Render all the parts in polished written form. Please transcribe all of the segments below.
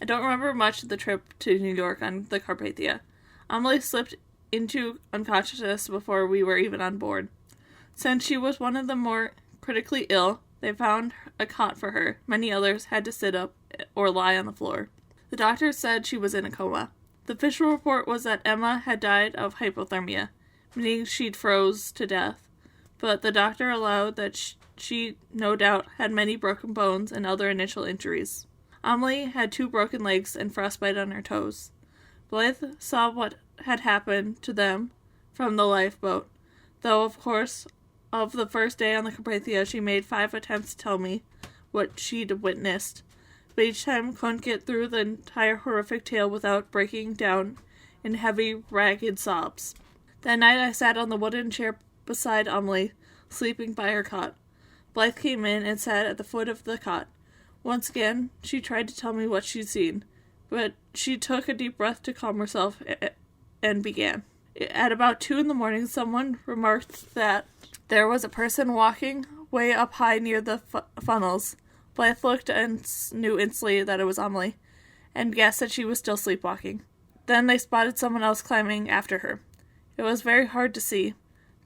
I don't remember much of the trip to New York on the Carpathia. Amelie slipped into unconsciousness before we were even on board. Since she was one of the more critically ill, they found a cot for her. Many others had to sit up or lie on the floor. The doctor said she was in a coma. The official report was that Emma had died of hypothermia, meaning she'd froze to death, but the doctor allowed that she no doubt had many broken bones and other initial injuries. Amelie had 2 broken legs and frostbite on her toes. Blythe saw what had happened to them from the lifeboat, though of course of the first day on the Carpathia she made 5 attempts to tell me what she'd witnessed, but each time couldn't get through the entire horrific tale without breaking down in heavy, ragged sobs. That night I sat on the wooden chair beside Amelie, sleeping by her cot. Blythe came in and sat at the foot of the cot. Once again, she tried to tell me what she'd seen, but she took a deep breath to calm herself and began. At about 2 a.m, someone remarked that there was a person walking way up high near the funnels. Blythe looked and knew instantly that it was Amelie, and guessed that she was still sleepwalking. Then they spotted someone else climbing after her. It was very hard to see,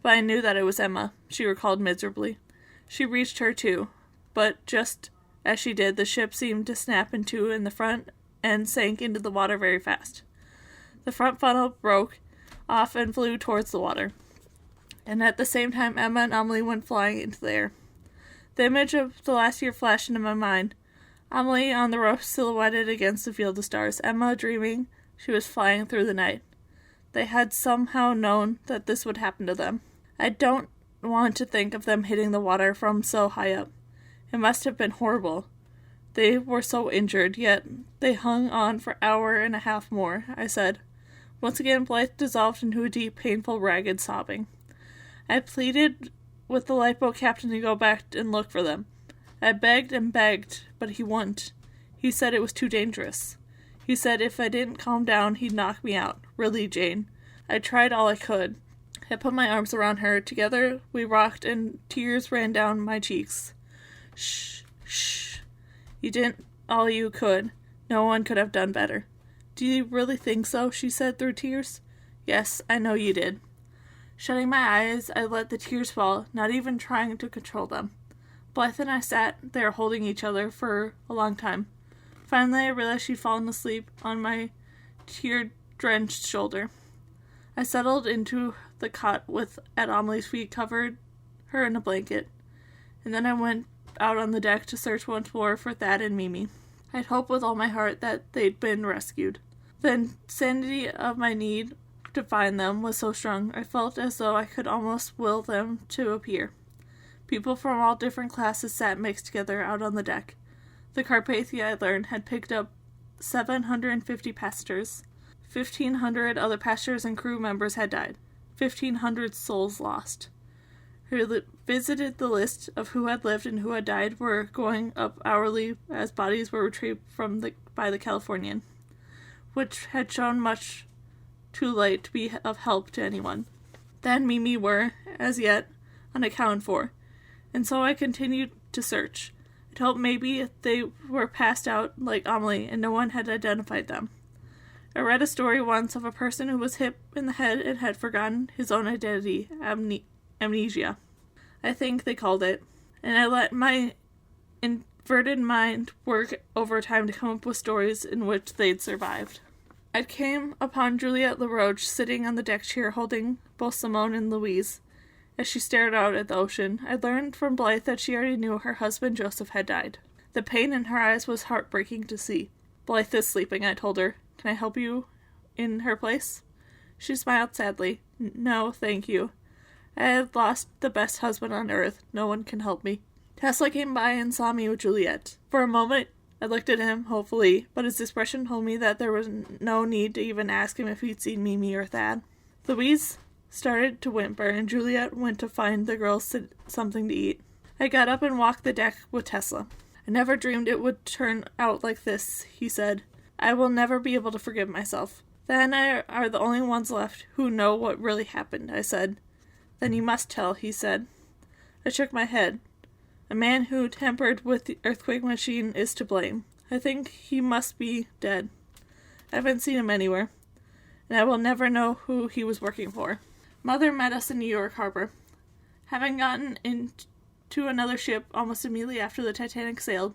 but I knew that it was Emma, she recalled miserably. She reached her too, but just as she did, the ship seemed to snap in two in the front and sank into the water very fast. The front funnel broke off and flew towards the water, and at the same time Emma and Amelie went flying into the air. The image of the last year flashed into my mind. Amelie on the roof silhouetted against the field of stars, Emma dreaming she was flying through the night. They had somehow known that this would happen to them. I don't want to think of them hitting the water from so high up. It must have been horrible. They were so injured, yet they hung on for an hour and a half more, I said. Once again, Blythe dissolved into a deep, painful, ragged sobbing. I pleaded with the lifeboat captain to go back and look for them. I begged and begged, but he wouldn't. He said it was too dangerous. He said if I didn't calm down, he'd knock me out. Really, Jane. I tried all I could. I put my arms around her. Together we rocked, and tears ran down my cheeks. Shh, shh. You did all you could. No one could have done better. Do you really think so? She said through tears. Yes, I know you did. Shutting my eyes, I let the tears fall, not even trying to control them. Blythe and I sat there holding each other for a long time. Finally, I realized she'd fallen asleep on my tear-drenched shoulder. I settled into the cot at Amelie's feet, covered her in a blanket, and then I went out on the deck to search once more for Thad and Mimi. I'd hoped with all my heart that they'd been rescued. The insanity of my need to find them was so strong, I felt as though I could almost will them to appear. People from all different classes sat mixed together out on the deck. The Carpathia, I learned, had picked up 750 passengers. 1,500 other passengers and crew members had died. 1,500 souls lost. Who visited the list of who had lived and who had died were going up hourly as bodies were retrieved by the Californian, which had shown much too late to be of help to anyone. Then Mimi were, as yet, unaccounted for, and so I continued to search. I'd hoped maybe they were passed out like Amelie and no one had identified them. I read a story once of a person who was hit in the head and had forgotten his own identity, amnesia, I think they called it, and I let my inverted mind work overtime to come up with stories in which they'd survived. I came upon Juliette LaRoche sitting on the deck chair holding both Simone and Louise. As she stared out at the ocean, I learned from Blythe that she already knew her husband Joseph had died. The pain in her eyes was heartbreaking to see. Blythe is sleeping, I told her. Can I help you in her place? She smiled sadly. No, thank you. I had lost the best husband on earth. No one can help me. Tesla came by and saw me with Juliette. For a moment, I looked at him, hopefully, but his expression told me that there was no need to even ask him if he'd seen Mimi or Thad. Louise started to whimper, and Juliette went to find the girls something to eat. I got up and walked the deck with Tesla. I never dreamed it would turn out like this, he said. I will never be able to forgive myself. Thad and I are the only ones left who know what really happened, I said. Then you must tell, he said. I shook my head. A man who tampered with the earthquake machine is to blame. I think he must be dead. I haven't seen him anywhere, and I will never know who he was working for. Mother met us in New York Harbor. Having gotten into another ship almost immediately after the Titanic sailed,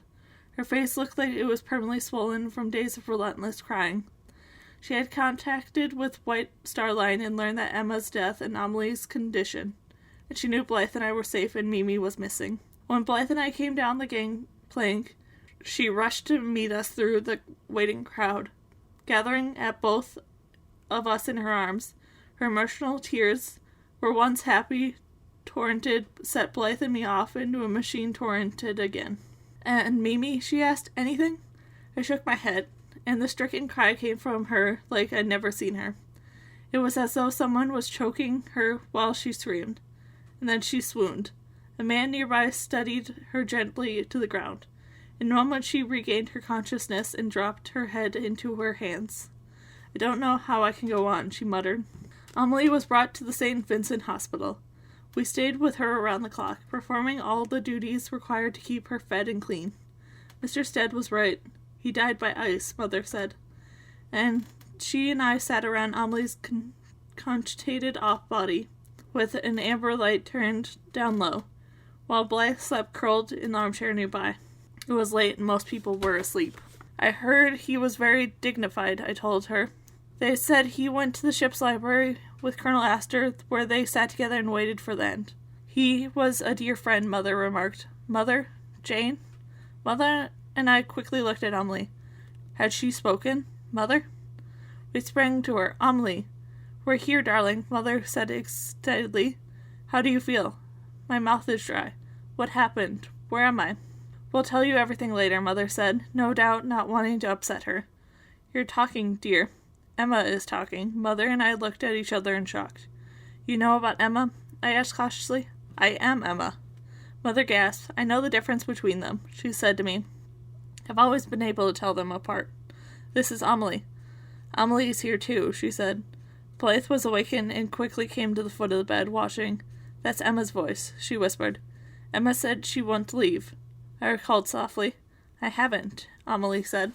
her face looked like it was permanently swollen from days of relentless crying. She had contacted with White Star Line and learned that Emma's death and Amelie's condition, and she knew Blythe and I were safe and Mimi was missing. When Blythe and I came down the gangplank, she rushed to meet us through the waiting crowd, gathering at both of us in her arms. Her emotional tears were once happy torrented, set Blythe and me off into a machine torrented again. And Mimi, she asked, anything? I shook my head, and the stricken cry came from her like I'd never seen her. It was as though someone was choking her while she screamed, and then she swooned. A man nearby steadied her gently to the ground. In a moment she regained her consciousness and dropped her head into her hands. I don't know how I can go on, she muttered. Amelie was brought to the St. Vincent Hospital. We stayed with her around the clock, performing all the duties required to keep her fed and clean. Mr. Stead was right. He died by ice, Mother said. And she and I sat around Amelie's conchitated off body, with an amber light turned down low, while Blythe slept curled in the armchair nearby. It was late and most people were asleep. I heard he was very dignified, I told her. They said he went to the ship's library with Colonel Astor, where they sat together and waited for the end. He was a dear friend, Mother remarked. Mother? Jane? Mother and I quickly looked at Amelie. Had she spoken? Mother? We sprang to her. Amelie. We're here, darling, Mother said excitedly. How do you feel? My mouth is dry. What happened? Where am I? We'll tell you everything later, Mother said, no doubt not wanting to upset her. You're talking, dear. Emma is talking. Mother and I looked at each other in shock. You know about Emma? I asked cautiously. I am Emma. Mother gasped. I know the difference between them, she said to me. I've always been able to tell them apart. This is Amelie. Amelie is here too, she said. Blythe was awakened and quickly came to the foot of the bed, watching. That's Emma's voice, she whispered. Emma said she wouldn't leave. I recalled softly. I haven't, Amelie said.